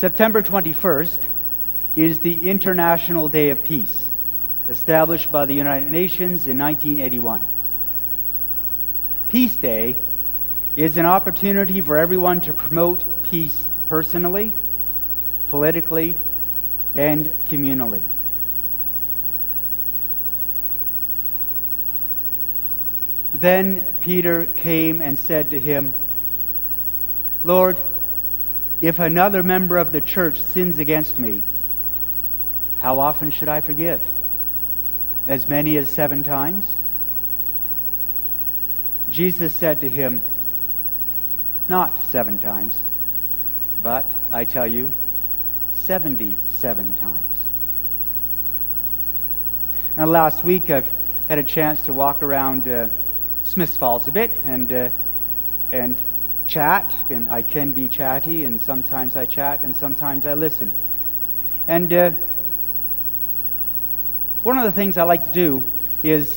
September 21st is the International Day of Peace, established by the United Nations in 1981. Peace Day is an opportunity for everyone to promote peace personally, politically, and communally. Then Peter came and said to him, "Lord, if another member of the church sins against me, how often should I forgive? As many as 7 times?" Jesus said to him, "Not 7 times, but I tell you, 77 times." Now, last week I've had a chance to walk around Smiths Falls a bit and chat, and I can be chatty, and sometimes I chat and sometimes I listen. And one of the things I like to do is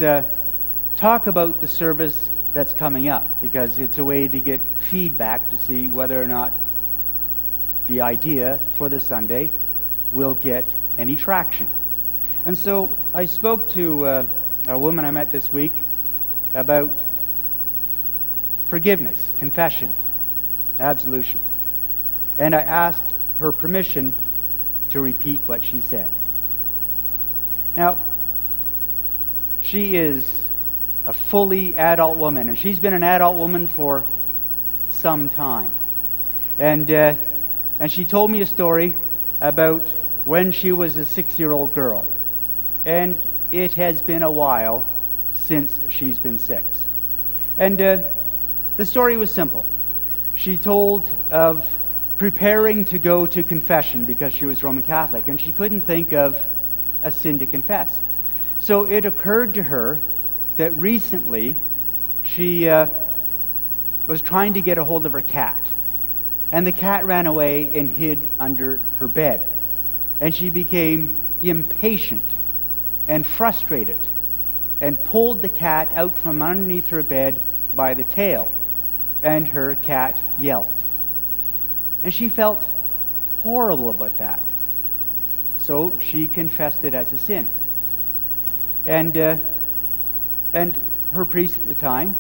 talk about the service that's coming up, because it's a way to get feedback to see whether or not the idea for the Sunday will get any traction. And so I spoke to a woman I met this week about forgiveness, confession, absolution. And I asked her permission to repeat what she said. Now, she is a fully adult woman, and she's been an adult woman for some time. And she told me a story about when she was a 6-year-old girl. And it has been a while since she's been 6. And the story was simple. She told of preparing to go to confession because she was Roman Catholic, and she couldn't think of a sin to confess. So it occurred to her that recently she was trying to get a hold of her cat. And the cat ran away and hid under her bed. And she became impatient and frustrated and pulled the cat out from underneath her bed by the tail. And her cat yelped. And she felt horrible about that. So she confessed it as a sin. And her priest at the time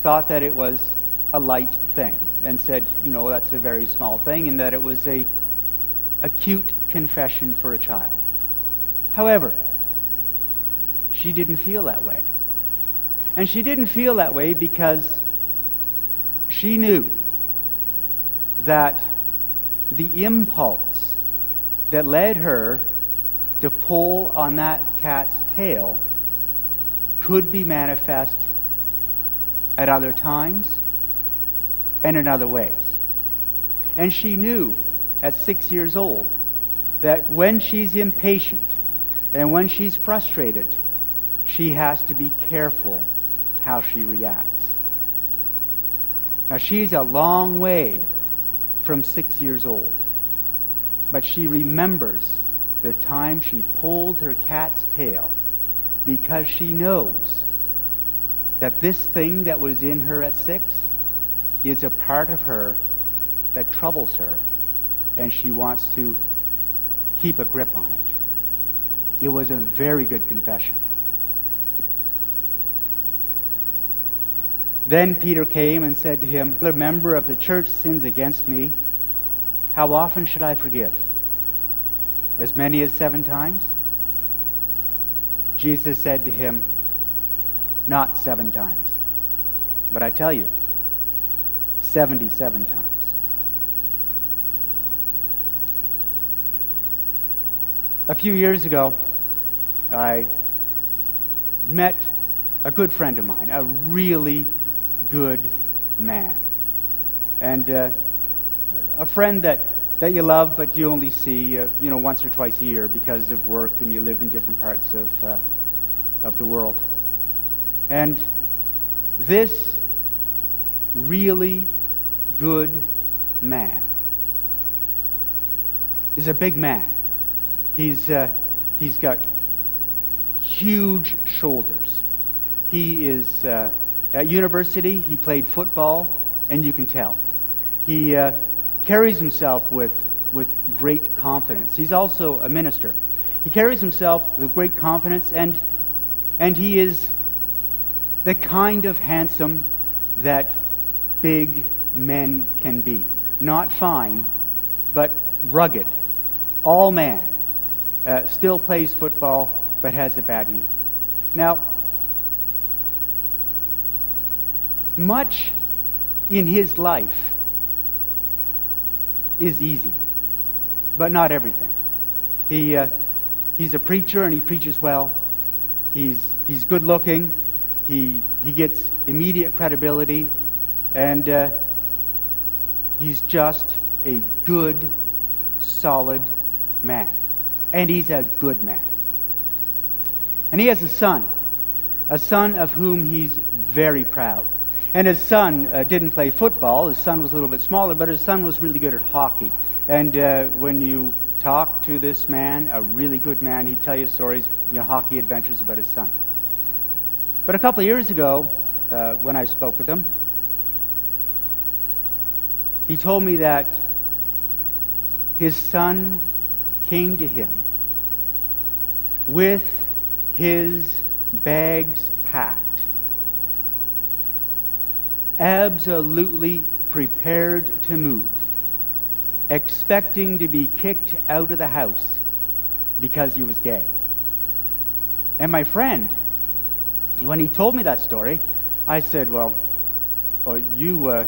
thought that it was a light thing and said, you know, that's a very small thing, and that it was a cute confession for a child. However, she didn't feel that way. And she didn't feel that way because she knew that the impulse that led her to pull on that cat's tail could be manifest at other times and in other ways. And she knew at 6 years old that when she's impatient and when she's frustrated, she has to be careful how she reacts. Now, she's a long way from 6 years old, but she remembers the time she pulled her cat's tail because she knows that this thing that was in her at 6 is a part of her that troubles her, and she wants to keep a grip on it. It was a very good confession. Then Peter came and said to him, "If a member of the church sins against me, how often should I forgive? As many as 7 times?" Jesus said to him, "Not 7 times, but I tell you, 77 times." A few years ago, I met a good friend of mine, a really good man. And a friend that you love, but you only see once or twice a year because of work, and you live in different parts of the world. And this really good man is a big man. He's got huge shoulders. He is at university. He played football, and you can tell. He carries himself with with great confidence. He's also a minister. He carries himself with great confidence, and he is the kind of handsome that big men can be. Not fine, but rugged. All man. Still plays football, but has a bad knee. Now, much in his life is easy, but not everything. He's a preacher, and he preaches well. He's good looking. He gets immediate credibility, and he's just a good, solid man. And he's a good man. And he has a son of whom he's very proud. And his son didn't play football. His son was a little bit smaller, but his son was really good at hockey. And when you talk to this man, a really good man, he'd tell you stories, hockey adventures about his son. But a couple of years ago, when I spoke with him, he told me that his son came to him with his bags packed, absolutely prepared to move, expecting to be kicked out of the house because he was gay. And my friend, when he told me that story, I said, well, you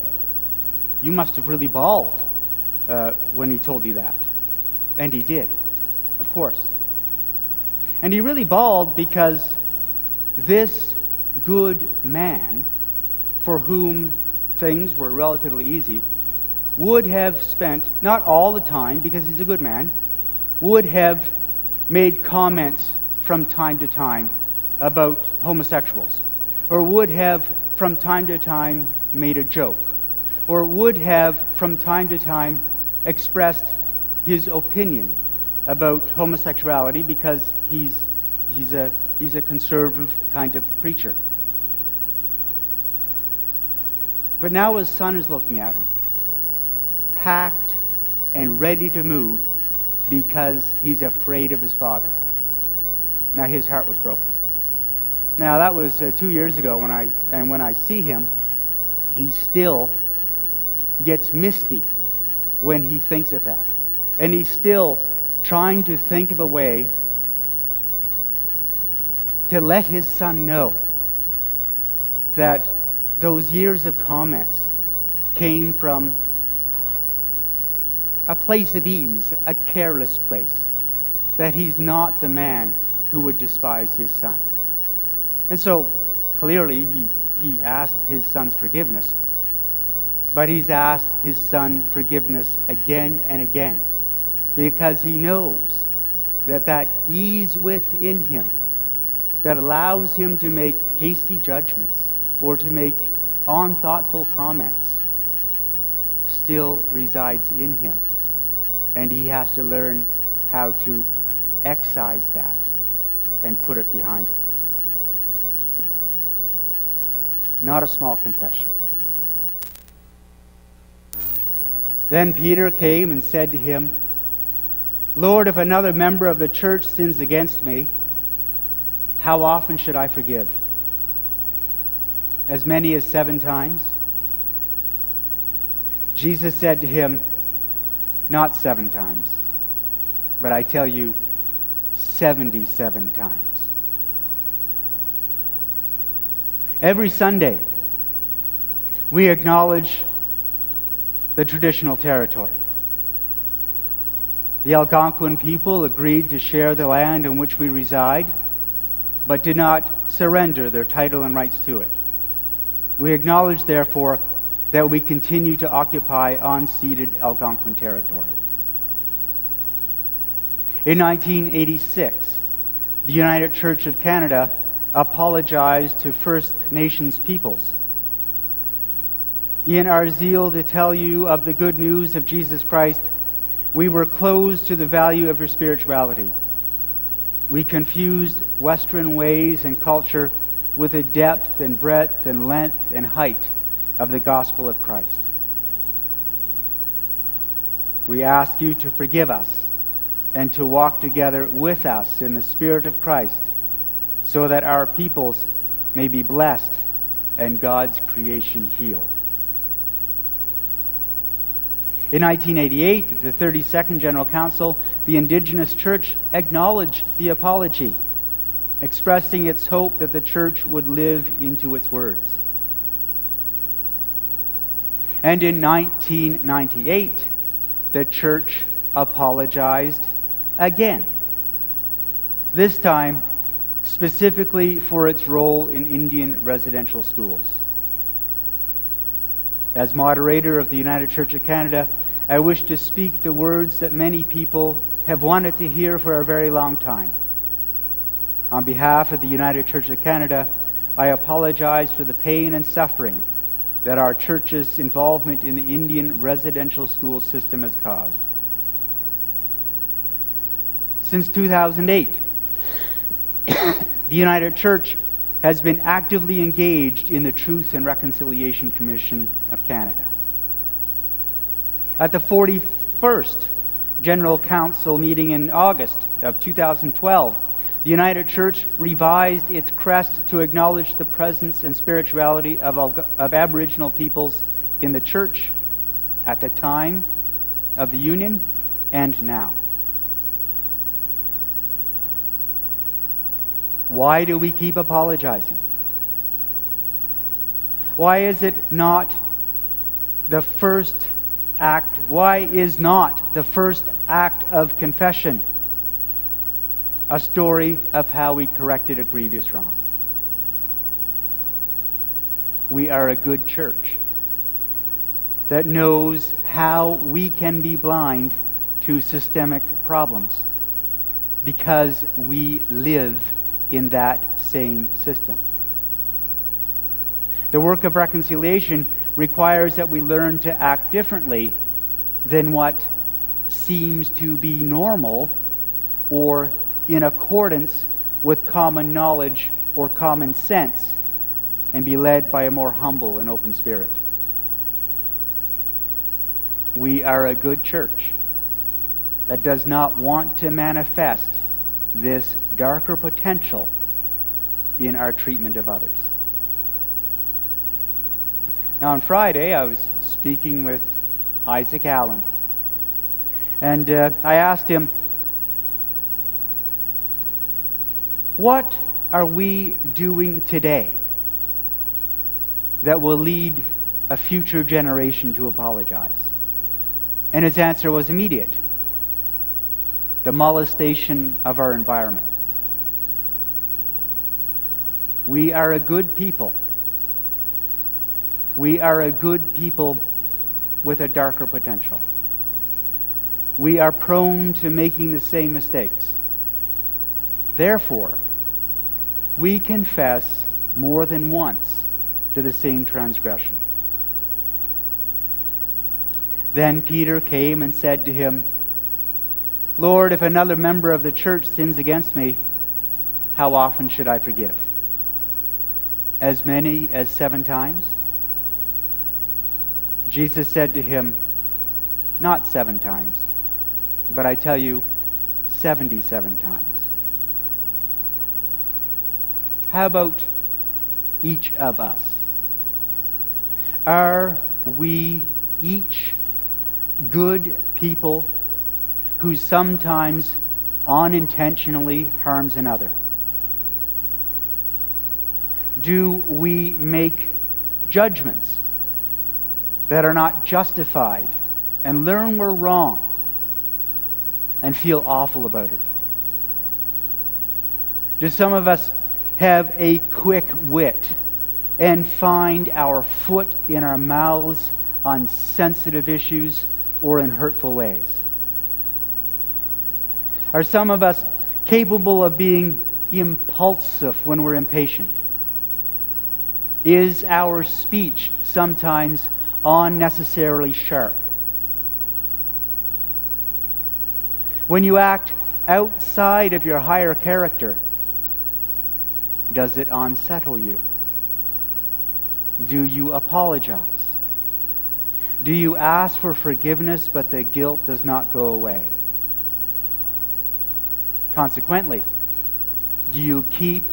must have really bawled when he told you that. And he did, of course. And he really bawled because this good man, for whom things were relatively easy, would have spent, not all the time, because he's a good man, would have made comments from time to time about homosexuals, or would have from time to time made a joke, or would have from time to time expressed his opinion about homosexuality because he's a conservative kind of preacher. But now his son is looking at him, packed and ready to move because he's afraid of his father. Now his heart was broken. Now that was 2 years ago when I see him, he still gets misty when he thinks of that. And he's still trying to think of a way to let his son know that those years of comments came from a place of ease, a careless place, that he's not the man who would despise his son. And so, clearly, he asked his son's forgiveness, but he's asked his son forgiveness again and again, because he knows that ease within him that allows him to make hasty judgments or to make unthoughtful comments still resides in him. And he has to learn how to excise that and put it behind him. Not a small confession. Then Peter came and said to him, Lord, if another member of the church sins against me, how often should I forgive? As many as 7 times? Jesus said to him, not 7 times, but I tell you, 77 times. Every Sunday, we acknowledge the traditional territory. The Algonquin people agreed to share the land in which we reside, but did not surrender their title and rights to it. We acknowledge, therefore, that we continue to occupy unceded Algonquin territory. In 1986, the United Church of Canada apologized to First Nations peoples. In our zeal to tell you of the good news of Jesus Christ, we were closed to the value of your spirituality. We confused Western ways and culture with the depth and breadth and length and height of the gospel of Christ. We ask you to forgive us and to walk together with us in the Spirit of Christ, so that our peoples may be blessed and God's creation healed. In 1988, at the 32nd General Council, the Indigenous Church acknowledged the apology, expressing its hope that the Church would live into its words. And in 1998, the Church apologized again, this time specifically for its role in Indian residential schools. As moderator of the United Church of Canada, I wish to speak the words that many people have wanted to hear for a very long time. On behalf of the United Church of Canada, I apologize for the pain and suffering that our church's involvement in the Indian residential school system has caused. Since 2008, the United Church has been actively engaged in the Truth and Reconciliation Commission of Canada. At the 41st General Council meeting in August of 2012, the United Church revised its crest to acknowledge the presence and spirituality of Aboriginal peoples in the Church at the time of the Union and now. Why do we keep apologizing? Why is it not the first act? Why is not the first act of confession a story of how we corrected a grievous wrong? We are a good church that knows how we can be blind to systemic problems because we live in that same system. The work of reconciliation requires that we learn to act differently than what seems to be normal or in accordance with common knowledge or common sense, and be led by a more humble and open spirit. We are a good church that does not want to manifest this darker potential in our treatment of others. Now, on Friday, I was speaking with Isaac Allen, and I asked him, what are we doing today that will lead a future generation to apologize? And his answer was immediate: the molestation of our environment. We are a good people. We are a good people with a darker potential. We are prone to making the same mistakes. Therefore, we confess more than once to the same transgression. Then Peter came and said to him, Lord, if another member of the church sins against me, how often should I forgive? As many as 7 times? Jesus said to him, not 7 times, but I tell you, 77 times. How about each of us? Are we each good people who sometimes unintentionally harms another? Do we make judgments that are not justified and learn we're wrong and feel awful about it? Do some of us have a quick wit and find our foot in our mouths on sensitive issues or in hurtful ways? Are some of us capable of being impulsive when we're impatient? Is our speech sometimes unnecessarily sharp? When you act outside of your higher character, does it unsettle you? Do you apologize? Do you ask for forgiveness, but the guilt does not go away? Consequently, do you keep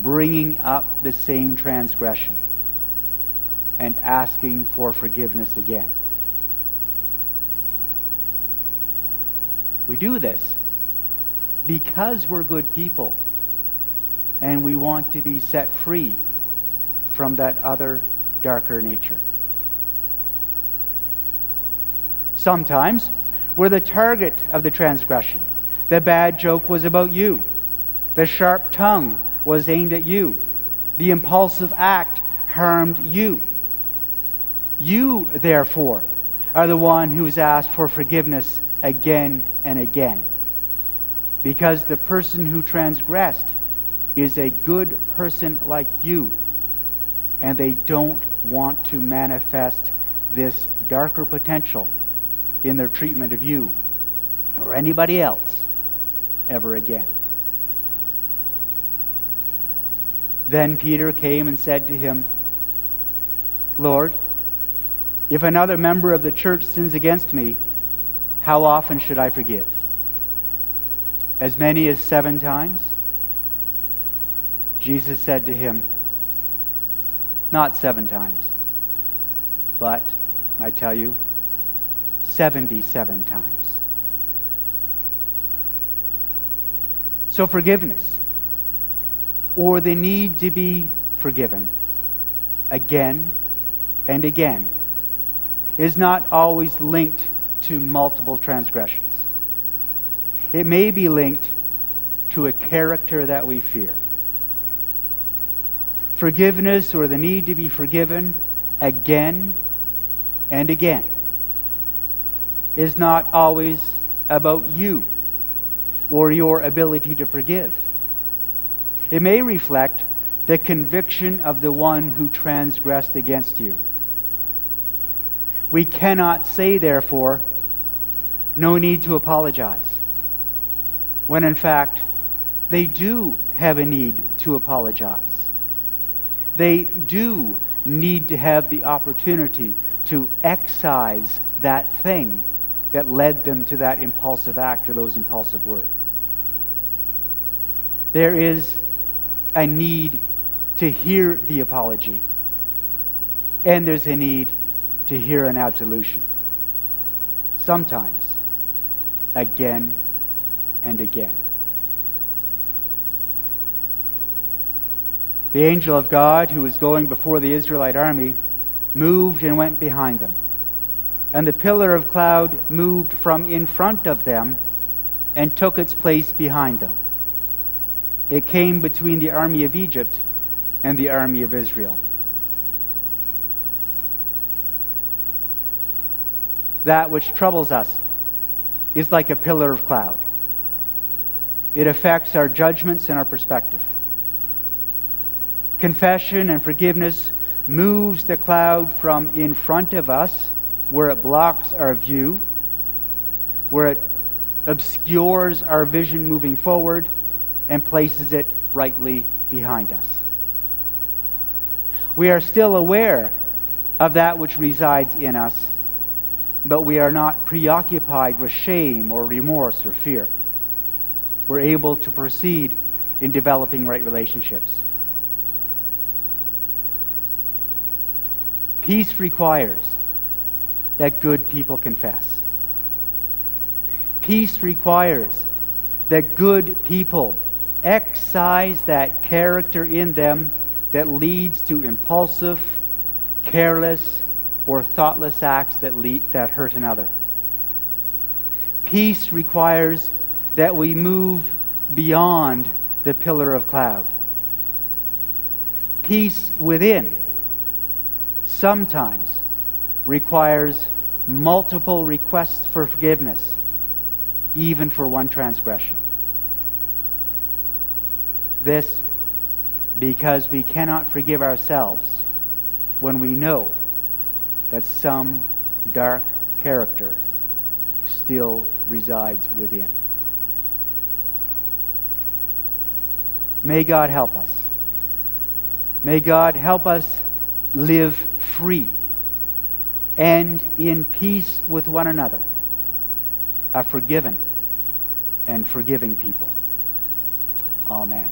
bringing up the same transgression and asking for forgiveness again? We do this because we're good people and we want to be set free from that other darker nature. Sometimes we're the target of the transgression. The bad joke was about you. The sharp tongue was aimed at you. The impulsive act harmed you. You, therefore, are the one who's asked for forgiveness again and again, because the person who transgressed is a good person like you, and they don't want to manifest this darker potential in their treatment of you or anybody else ever again. Then Peter came and said to him, Lord, if another member of the church sins against me, how often should I forgive? As many as 7 times? Jesus said to him, not 7 times, but, I tell you, 77 times. So forgiveness, or the need to be forgiven again and again, is not always linked to multiple transgressions. It may be linked to a character that we fear. Forgiveness, or the need to be forgiven again and again, is not always about you or your ability to forgive. It may reflect the conviction of the one who transgressed against you. We cannot say, therefore, no need to apologize, when in fact they do have a need to apologize. They do need to have the opportunity to excise that thing that led them to that impulsive act or those impulsive words. There is a need to hear the apology, and there's a need to hear an absolution. Sometimes, again and again. The angel of God, who was going before the Israelite army, moved and went behind them. And the pillar of cloud moved from in front of them and took its place behind them. It came between the army of Egypt and the army of Israel. That which troubles us is like a pillar of cloud. It affects our judgments and our perspective. Confession and forgiveness moves the cloud from in front of us, where it blocks our view, where it obscures our vision moving forward, and places it rightly behind us. We are still aware of that which resides in us, but we are not preoccupied with shame or remorse or fear. We're able to proceed in developing right relationships. Peace requires that good people confess. Peace requires that good people excise that character in them that leads to impulsive, careless, or thoughtless acts that hurt another. Peace requires that we move beyond the pillar of cloud. Peace within sometimes requires multiple requests for forgiveness, even for one transgression. This because we cannot forgive ourselves when we know that some dark character still resides within. May God help us. May God help us live free and in peace with one another, a forgiven and forgiving people. Amen.